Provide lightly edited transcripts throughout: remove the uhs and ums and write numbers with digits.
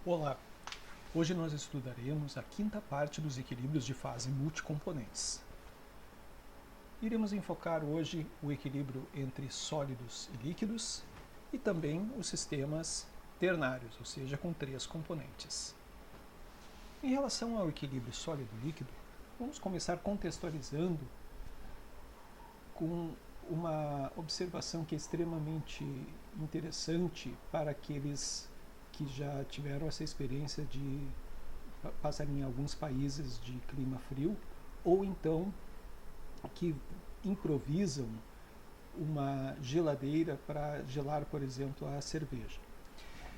Olá, hoje nós estudaremos a quinta parte dos equilíbrios de fase multicomponentes. Iremos enfocar hoje o equilíbrio entre sólidos e líquidos e também os sistemas ternários, ou seja, com 3 componentes. Em relação ao equilíbrio sólido-líquido, vamos começar contextualizando com uma observação que é extremamente interessante para aqueles que já tiveram essa experiência de passar em alguns países de clima frio, ou então que improvisam uma geladeira para gelar, por exemplo, a cerveja.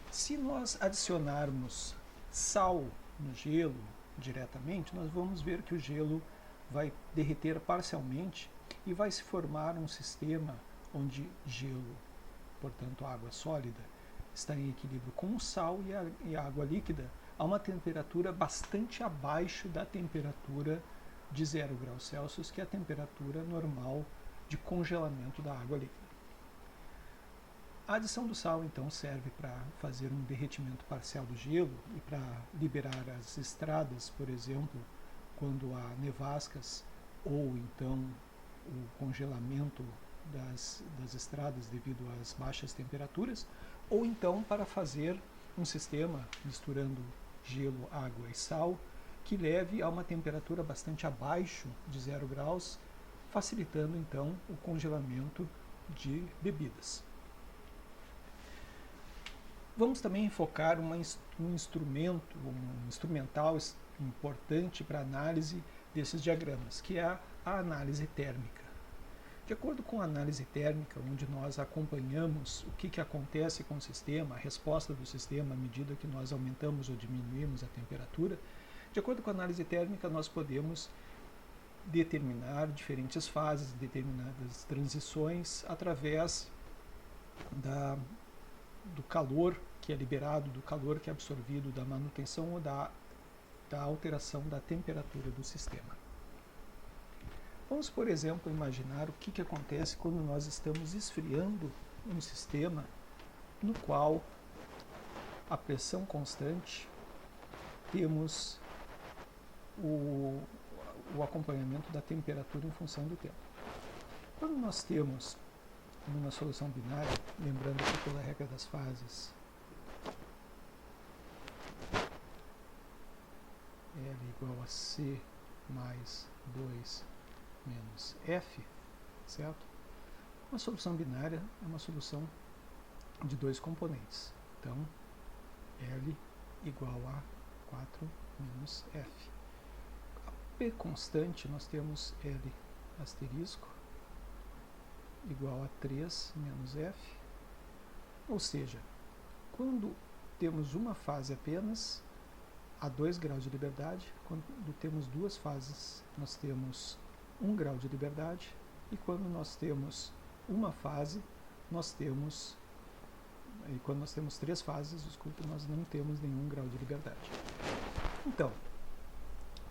Se nós adicionarmos sal no gelo diretamente, nós vamos ver que o gelo vai derreter parcialmente e vai se formar um sistema onde gelo, portanto água sólida, está em equilíbrio com o sal e a água líquida a uma temperatura bastante abaixo da temperatura de 0 graus Celsius, que é a temperatura normal de congelamento da água líquida. A adição do sal, então, serve para fazer um derretimento parcial do gelo e para liberar as estradas, por exemplo, quando há nevascas, ou então o congelamento das estradas devido às baixas temperaturas, ou então para fazer um sistema misturando gelo, água e sal, que leve a uma temperatura bastante abaixo de 0 graus, facilitando então o congelamento de bebidas. Vamos também focar um instrumental importante para a análise desses diagramas, que é a análise térmica. De acordo com a análise térmica, onde nós acompanhamos o que acontece com o sistema, a resposta do sistema à medida que nós aumentamos ou diminuímos a temperatura, de acordo com a análise térmica, nós podemos determinar diferentes fases, determinadas transições, através do calor que é liberado, do calor que é absorvido, da manutenção ou da alteração da temperatura do sistema. Vamos, por exemplo, imaginar o que acontece quando nós estamos esfriando um sistema no qual a pressão constante, temos o acompanhamento da temperatura em função do tempo. Quando nós temos numa solução binária, lembrando aqui pela regra das fases, L igual a C mais 2 menos F, certo? Uma solução binária é uma solução de 2 componentes. Então, L igual a 4 menos F. A P constante, nós temos L asterisco igual a 3 menos F. Ou seja, quando temos uma fase apenas, há 2 graus de liberdade. Quando temos 2 fases, nós temos 1 grau de liberdade, e quando nós temos uma fase, nós temos, e quando nós temos 3 fases, desculpa, nós não temos nenhum grau de liberdade. Então,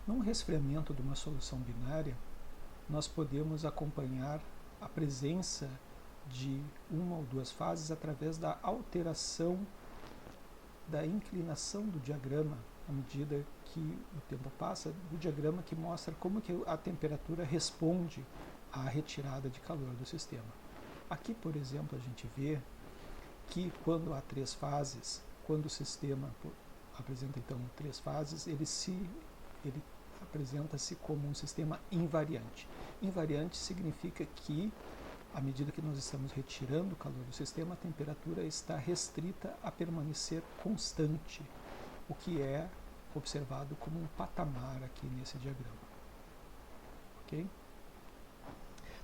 num resfriamento de uma solução binária, nós podemos acompanhar a presença de uma ou 2 fases através da alteração da inclinação do diagrama à medida que o tempo passa, do diagrama que mostra como que a temperatura responde à retirada de calor do sistema. Aqui, por exemplo, a gente vê que quando há 3 fases, quando o sistema apresenta então 3 fases, ele apresenta-se como um sistema invariante. Invariante significa que, à medida que nós estamos retirando o calor do sistema, a temperatura está restrita a permanecer constante, o que é observado como um patamar aqui nesse diagrama. Ok?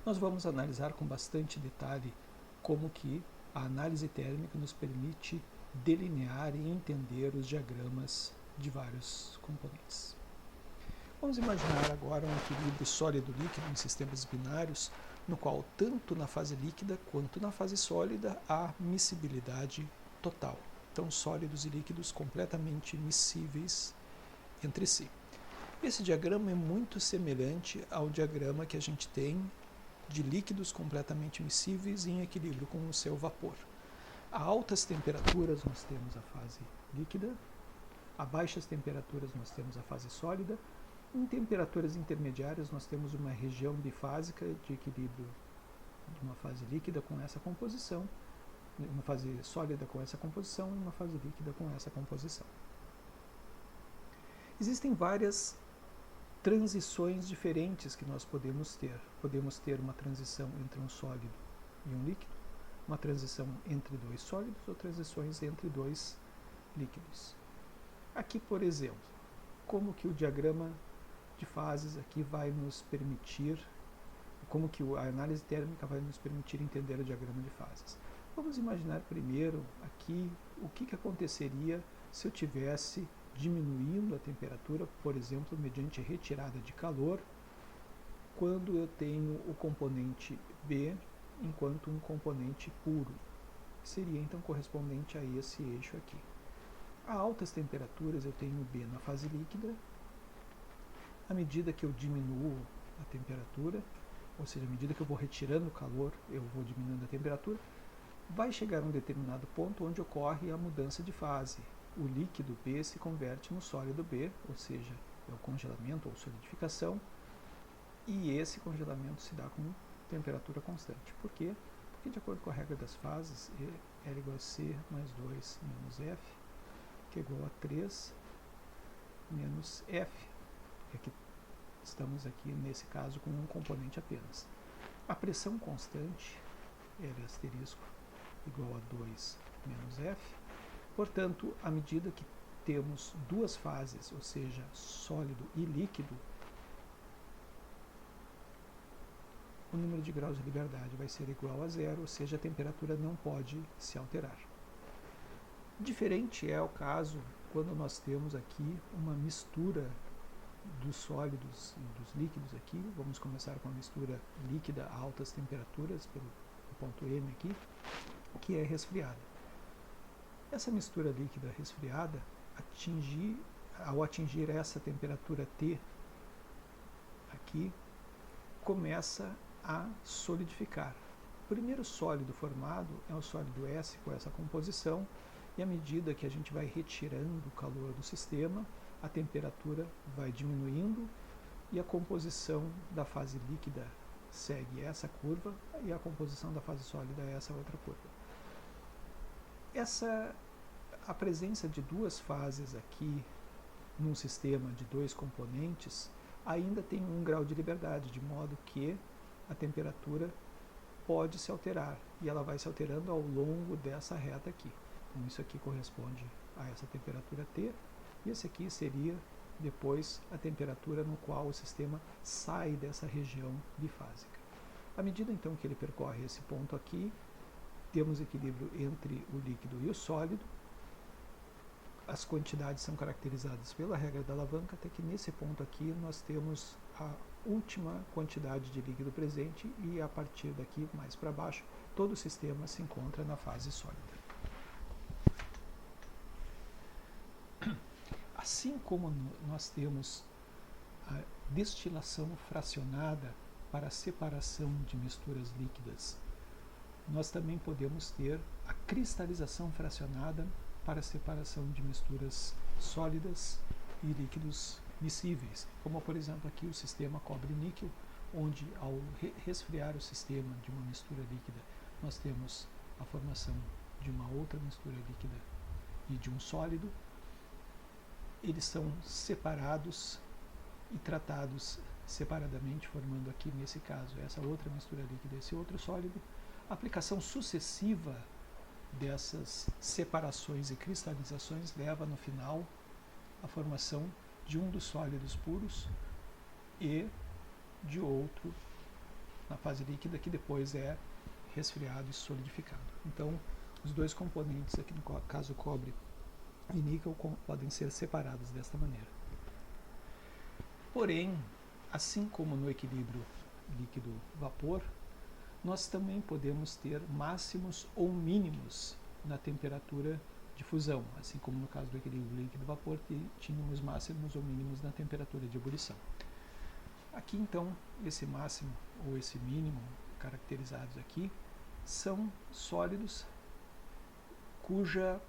Nós vamos analisar com bastante detalhe como que a análise térmica nos permite delinear e entender os diagramas de vários componentes. Vamos imaginar agora um equilíbrio sólido-líquido em sistemas binários, no qual tanto na fase líquida quanto na fase sólida há miscibilidade total. Então, sólidos e líquidos completamente miscíveis entre si. Esse diagrama é muito semelhante ao diagrama que a gente tem de líquidos completamente miscíveis em equilíbrio com o seu vapor. A altas temperaturas nós temos a fase líquida, A baixas temperaturas nós temos a fase sólida. Em temperaturas intermediárias nós temos uma região bifásica de equilíbrio de uma fase líquida com essa composição, uma fase sólida com essa composição e uma fase líquida com essa composição. Existem várias transições diferentes que nós podemos ter. Podemos ter uma transição entre um sólido e um líquido, uma transição entre dois sólidos ou transições entre dois líquidos. Aqui, por exemplo, como que o diagrama de fases aqui vai nos permitir, como que a análise térmica vai nos permitir entender o diagrama de fases. Vamos imaginar primeiro aqui o que aconteceria se eu tivesse diminuindo a temperatura, por exemplo, mediante retirada de calor, quando eu tenho o componente B enquanto um componente puro, que seria então correspondente a esse eixo aqui. A altas temperaturas eu tenho B na fase líquida. À medida que eu diminuo a temperatura, ou seja, à medida que eu vou retirando o calor, eu vou diminuindo a temperatura, vai chegar a um determinado ponto onde ocorre a mudança de fase. O líquido B se converte no sólido B, ou seja, é o congelamento ou solidificação, e esse congelamento se dá com temperatura constante. Por quê? Porque de acordo com a regra das fases, L igual a C mais 2 menos F, que é igual a 3 menos F, porque estamos aqui nesse caso com um componente apenas. A pressão constante, L asterisco igual a 2 menos F, portanto, à medida que temos duas fases, ou seja, sólido e líquido, o número de graus de liberdade vai ser igual a zero, ou seja, a temperatura não pode se alterar. Diferente é o caso quando nós temos aqui uma mistura dos sólidos e dos líquidos aqui. Vamos começar com a mistura líquida a altas temperaturas, pelo ponto M aqui, que é resfriada. Essa mistura líquida resfriada, ao atingir essa temperatura T aqui, começa a solidificar. O primeiro sólido formado é o sólido S com essa composição, e à medida que a gente vai retirando o calor do sistema, a temperatura vai diminuindo e a composição da fase líquida segue essa curva e a composição da fase sólida é essa outra curva. A presença de duas fases aqui num sistema de dois componentes ainda tem um grau de liberdade, de modo que a temperatura pode se alterar, e ela vai se alterando ao longo dessa reta aqui. Então isso aqui corresponde a essa temperatura T, e esse aqui seria depois a temperatura no qual o sistema sai dessa região bifásica. À medida então que ele percorre esse ponto aqui, temos equilíbrio entre o líquido e o sólido. As quantidades são caracterizadas pela regra da alavanca, até que nesse ponto aqui nós temos a última quantidade de líquido presente, e a partir daqui, mais para baixo, todo o sistema se encontra na fase sólida. Assim como nós temos a destilação fracionada para a separação de misturas líquidas, nós também podemos ter a cristalização fracionada para a separação de misturas sólidas e líquidos miscíveis, como por exemplo aqui o sistema cobre-níquel, onde ao resfriar o sistema de uma mistura líquida, nós temos a formação de uma outra mistura líquida e de um sólido. Eles são separados e tratados separadamente, formando aqui nesse caso essa outra mistura líquida e esse outro sólido. A aplicação sucessiva dessas separações e cristalizações leva no final à formação de um dos sólidos puros e de outro na fase líquida, que depois é resfriado e solidificado. Então, os dois componentes, aqui no caso cobre e níquel, podem ser separados desta maneira. Porém, assim como no equilíbrio líquido-vapor, nós também podemos ter máximos ou mínimos na temperatura de fusão, assim como no caso do equilíbrio líquido-vapor, tínhamos máximos ou mínimos na temperatura de ebulição. Aqui, então, esse máximo ou esse mínimo, caracterizados aqui, são sólidos cuja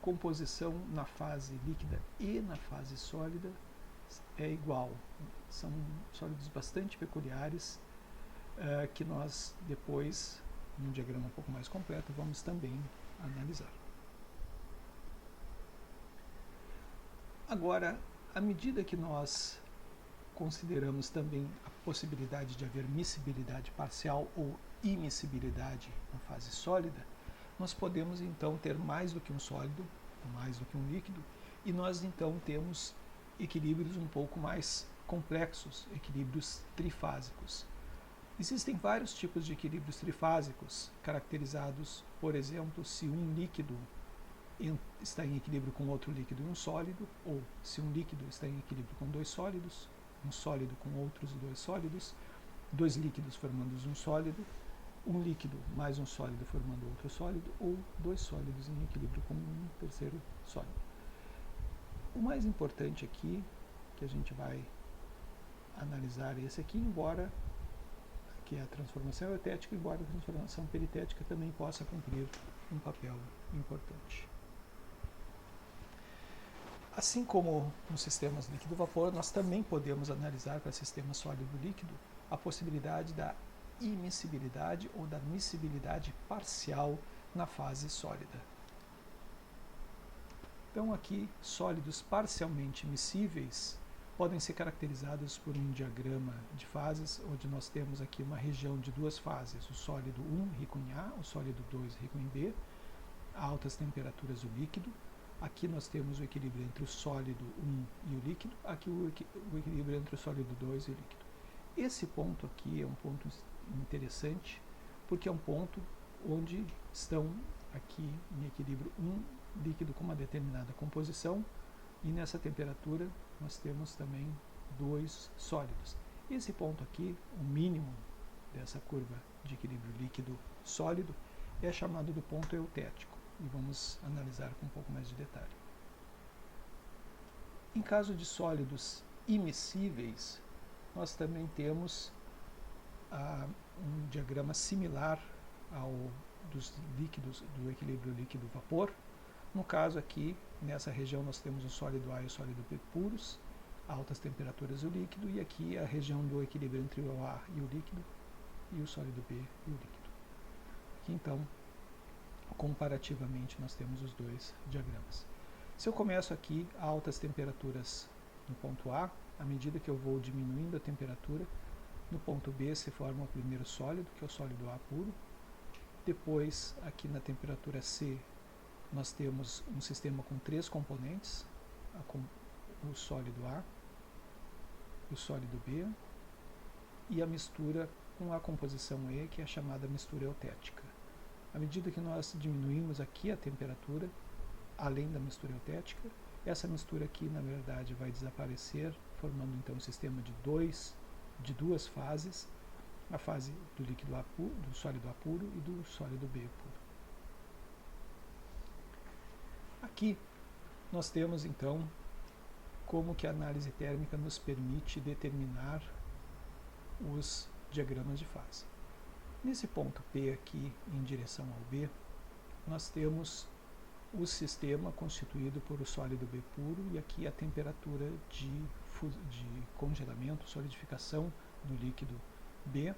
composição na fase líquida e na fase sólida é igual. São sólidos bastante peculiares que nós depois, num diagrama um pouco mais completo, vamos também analisar. Agora, à medida que nós consideramos também a possibilidade de haver miscibilidade parcial ou immiscibilidade na fase sólida, nós podemos então ter mais do que um sólido, mais do que um líquido, e nós então temos equilíbrios um pouco mais complexos, equilíbrios trifásicos. Existem vários tipos de equilíbrios trifásicos, caracterizados, por exemplo, se um líquido está em equilíbrio com outro líquido e um sólido, ou se um líquido está em equilíbrio com dois sólidos, um sólido com outros dois sólidos, dois líquidos formando um sólido, um líquido mais um sólido formando outro sólido, ou dois sólidos em equilíbrio com um terceiro sólido. O mais importante aqui, que a gente vai analisar esse aqui, embora que a transformação eutética, embora a transformação peritética também possa cumprir um papel importante. Assim como nos sistemas líquido-vapor, nós também podemos analisar para sistema sólido-líquido a possibilidade da imiscibilidade ou da miscibilidade parcial na fase sólida. Então aqui, sólidos parcialmente miscíveis podem ser caracterizados por um diagrama de fases, onde nós temos aqui uma região de duas fases, o sólido 1 rico em A, o sólido 2 rico em B, a altas temperaturas o líquido. Aqui nós temos o equilíbrio entre o sólido 1 e o líquido, aqui o equilíbrio entre o sólido 2 e o líquido. Esse ponto aqui é um ponto interessante, porque é um ponto onde estão aqui em equilíbrio um líquido com uma determinada composição, e nessa temperatura nós temos também dois sólidos. Esse ponto aqui, o mínimo dessa curva de equilíbrio líquido-sólido, é chamado do ponto eutético, e vamos analisar com um pouco mais de detalhe. Em caso de sólidos imiscíveis, nós também temos um diagrama similar ao dos líquidos, do equilíbrio líquido-vapor. No caso aqui, nessa região nós temos o sólido A e o sólido B puros, a altas temperaturas o líquido, e aqui a região do equilíbrio entre o A e o líquido, e o sólido B e o líquido. Aqui então, comparativamente, nós temos os dois diagramas. Se eu começo aqui a altas temperaturas no ponto A, à medida que eu vou diminuindo a temperatura, no ponto B se forma o primeiro sólido, que é o sólido A puro. Depois, aqui na temperatura C, nós temos um sistema com três componentes, o sólido A, o sólido B e a mistura com a composição E, que é chamada mistura eutética. À medida que nós diminuímos aqui a temperatura, além da mistura eutética, essa mistura aqui, na verdade, vai desaparecer, formando então um sistema de duas fases, a fase do líquido A puro, do sólido A puro e do sólido B puro. Aqui nós temos então como que a análise térmica nos permite determinar os diagramas de fase. Nesse ponto P aqui, em direção ao B, nós temos o sistema constituído por o sólido B puro e aqui a temperatura de congelamento, solidificação do líquido B,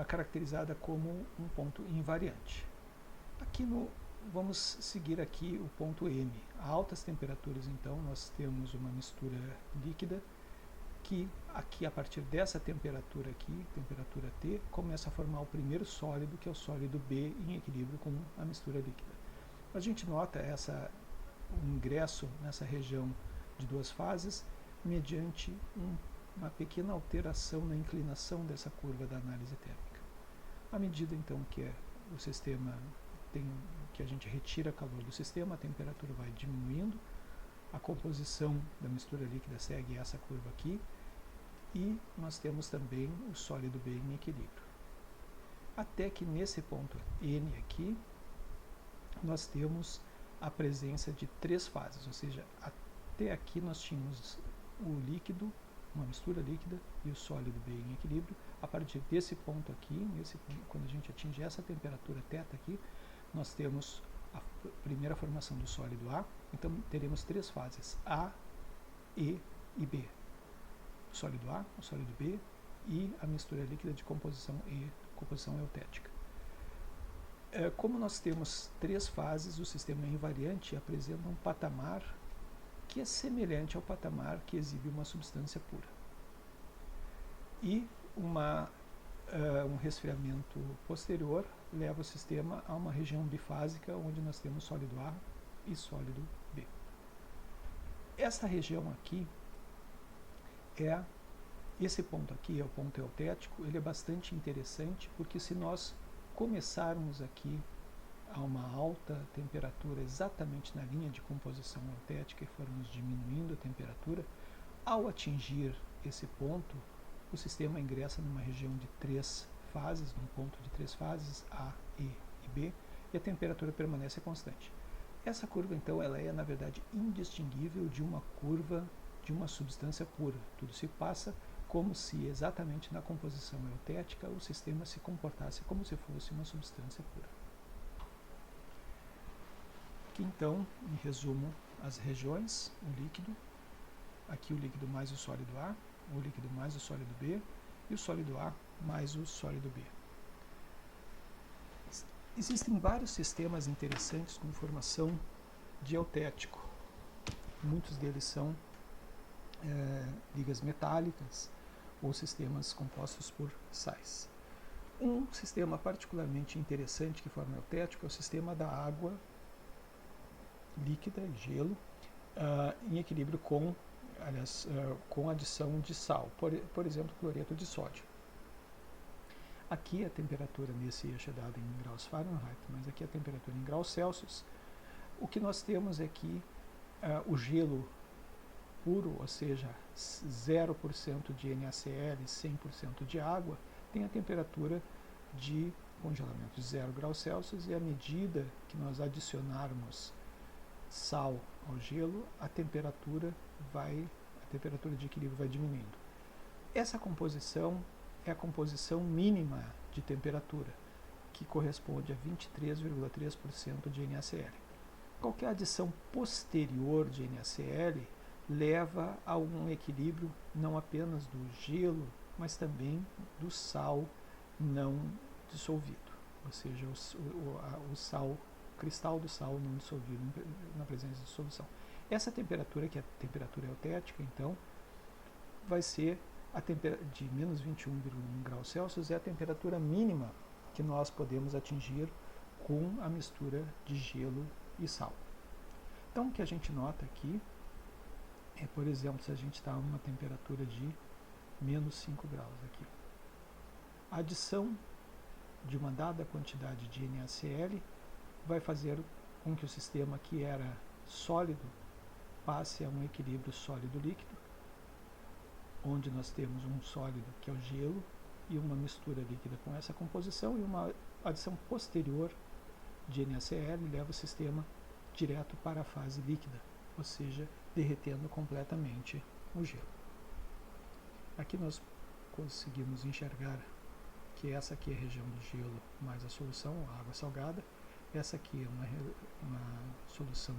caracterizada como um ponto invariante. Aqui vamos seguir aqui o ponto N. A altas temperaturas, então, nós temos uma mistura líquida que aqui, a partir dessa temperatura aqui, temperatura T, começa a formar o primeiro sólido, que é o sólido B em equilíbrio com a mistura líquida. A gente nota o ingresso nessa região de duas fases mediante uma pequena alteração na inclinação dessa curva da análise térmica. À medida, então, que o sistema que a gente retira calor do sistema, a temperatura vai diminuindo, a composição da mistura líquida segue essa curva aqui, e nós temos também o sólido B em equilíbrio. Até que nesse ponto N aqui, nós temos a presença de três fases, ou seja, até aqui nós tínhamos o líquido, uma mistura líquida e o sólido B em equilíbrio. A partir desse ponto aqui, quando a gente atinge essa temperatura θ aqui, nós temos a primeira formação do sólido A, então teremos três fases, A, E e B. O sólido A, o sólido B e a mistura líquida de composição E, composição eutética. Como nós temos três fases, o sistema é invariante e apresenta um patamar que é semelhante ao patamar que exibe uma substância pura. E um resfriamento posterior leva o sistema a uma região bifásica, onde nós temos sólido A e sólido B. Essa região aqui, esse ponto aqui é o ponto eutético, ele é bastante interessante, porque se nós começarmos aqui a uma alta temperatura exatamente na linha de composição eutética e formos diminuindo a temperatura, ao atingir esse ponto, o sistema ingressa numa região de três fases, num ponto de três fases, A, E e B, e a temperatura permanece constante. Essa curva, então, ela é, na verdade, indistinguível de uma curva de uma substância pura. Tudo se passa como se exatamente na composição eutética o sistema se comportasse como se fosse uma substância pura. Aqui então, em resumo, as regiões, o líquido, aqui o líquido mais o sólido A, o líquido mais o sólido B e o sólido A mais o sólido B. Existem vários sistemas interessantes com formação de eutético. Muitos deles são ligas metálicas ou sistemas compostos por sais. Um sistema particularmente interessante que forma eutético é o sistema da água líquida, gelo, em equilíbrio com adição de sal, por exemplo, cloreto de sódio. Aqui a temperatura nesse eixo é dada em graus Fahrenheit, mas aqui a temperatura em graus Celsius. O que nós temos é que o gelo puro, ou seja, 0% de NaCl, 100% de água, tem a temperatura de congelamento de 0 graus Celsius, e à medida que nós adicionarmos sal ao gelo, a temperatura de equilíbrio vai diminuindo. Essa composição é a composição mínima de temperatura, que corresponde a 23,3% de NaCl. Qualquer adição posterior de NaCl leva a um equilíbrio não apenas do gelo, mas também do sal não dissolvido, ou seja, o sal, o cristal do sal não dissolvido na presença de solução. Essa temperatura, que é a temperatura eutética, então, vai ser de menos 21,1 graus Celsius, é a temperatura mínima que nós podemos atingir com a mistura de gelo e sal. Então, o que a gente nota aqui é, por exemplo, se a gente está a uma temperatura de menos 5 graus aqui. A adição de uma dada quantidade de NaCl vai fazer com que o sistema que era sólido passe a um equilíbrio sólido-líquido, onde nós temos um sólido que é o gelo e uma mistura líquida com essa composição, e uma adição posterior de NaCl leva o sistema direto para a fase líquida, ou seja, derretendo completamente o gelo. Aqui nós conseguimos enxergar que essa aqui é a região do gelo mais a solução, a água salgada. Essa aqui é uma solução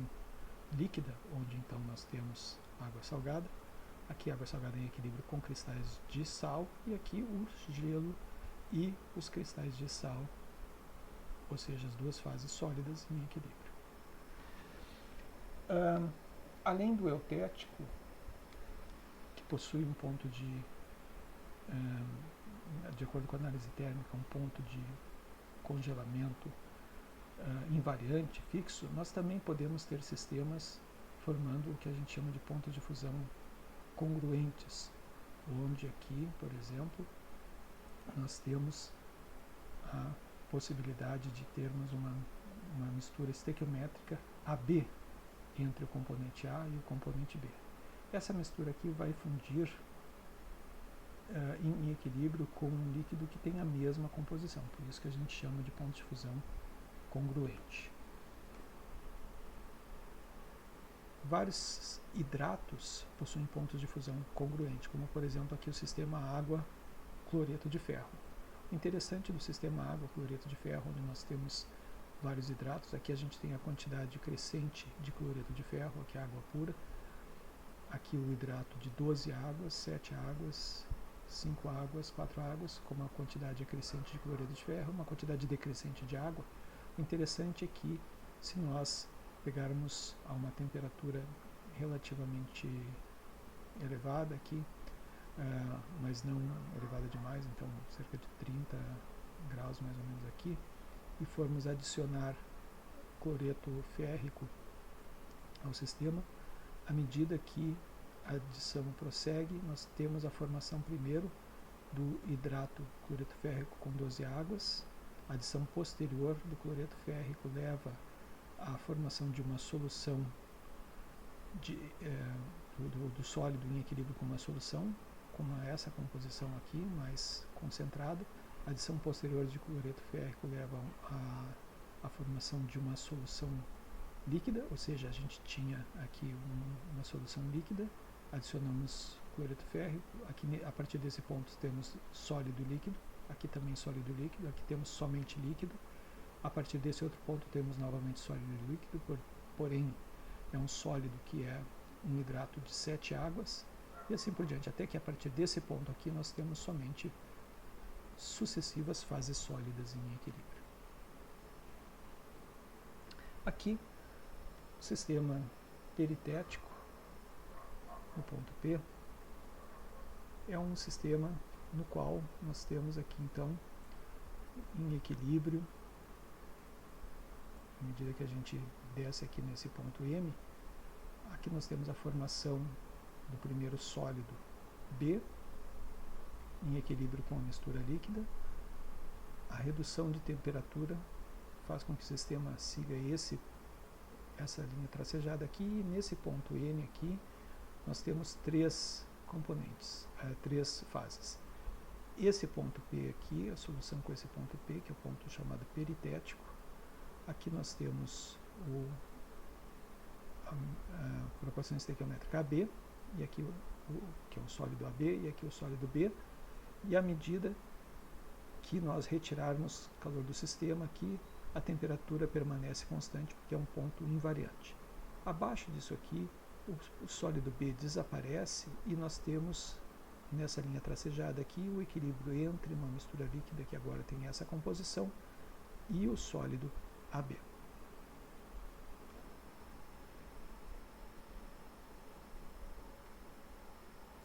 líquida, onde então nós temos água salgada. Aqui a água salgada em equilíbrio com cristais de sal, e aqui o gelo e os cristais de sal, ou seja, as duas fases sólidas em equilíbrio. Além do eutético, que possui um ponto de acordo com a análise térmica, um ponto de congelamento invariante, fixo, nós também podemos ter sistemas formando o que a gente chama de pontos de fusão congruentes, onde aqui, por exemplo, nós temos a possibilidade de termos uma mistura estequiométrica AB entre o componente A e o componente B. Essa mistura aqui vai fundir em equilíbrio com um líquido que tem a mesma composição, por isso que a gente chama de ponto de fusão congruente. Vários hidratos possuem pontos de fusão congruente, como por exemplo aqui o sistema água-cloreto de ferro. O interessante do sistema água-cloreto de ferro, onde nós temos vários hidratos. Aqui a gente tem a quantidade crescente de cloreto de ferro, aqui é água pura. Aqui o hidrato de 12 águas, 7 águas, 5 águas, 4 águas, com uma quantidade crescente de cloreto de ferro, uma quantidade decrescente de água. O interessante é que, se nós pegarmos a uma temperatura relativamente elevada aqui, mas não elevada demais, então cerca de 30 graus mais ou menos aqui, e formos adicionar cloreto férrico ao sistema, à medida que a adição prossegue, nós temos a formação primeiro do hidrato cloreto férrico com 12 águas. A adição posterior do cloreto férrico leva à formação de uma solução do sólido em equilíbrio com uma solução, com essa composição aqui, mais concentrada. A adição posterior de cloreto férrico leva à formação de uma solução líquida, ou seja, a gente tinha aqui uma solução líquida, adicionamos cloreto férrico, aqui a partir desse ponto temos sólido e líquido, aqui também sólido e líquido, aqui temos somente líquido, a partir desse outro ponto temos novamente sólido e líquido, porém é um sólido que é um hidrato de 7 águas, e assim por diante, até que a partir desse ponto aqui nós temos somente sucessivas fases sólidas em equilíbrio. Aqui, o sistema peritético, no ponto P, é um sistema no qual nós temos aqui então em equilíbrio, à medida que a gente desce aqui nesse ponto M, aqui nós temos a formação do primeiro sólido B, em equilíbrio com a mistura líquida. A redução de temperatura faz com que o sistema siga essa linha tracejada aqui, e nesse ponto N aqui nós temos 3 componentes, 3 fases. Esse ponto P aqui, a solução com esse ponto P, que é o ponto chamado peritético. Aqui nós temos a proporção estequiométrica AB, e aqui que é o sólido AB, e aqui o sólido B, e à medida que nós retirarmos calor do sistema aqui, a temperatura permanece constante, porque é um ponto invariante. Abaixo disso aqui, o sólido B desaparece e nós temos, nessa linha tracejada aqui, o equilíbrio entre uma mistura líquida, que agora tem essa composição, e o sólido AB.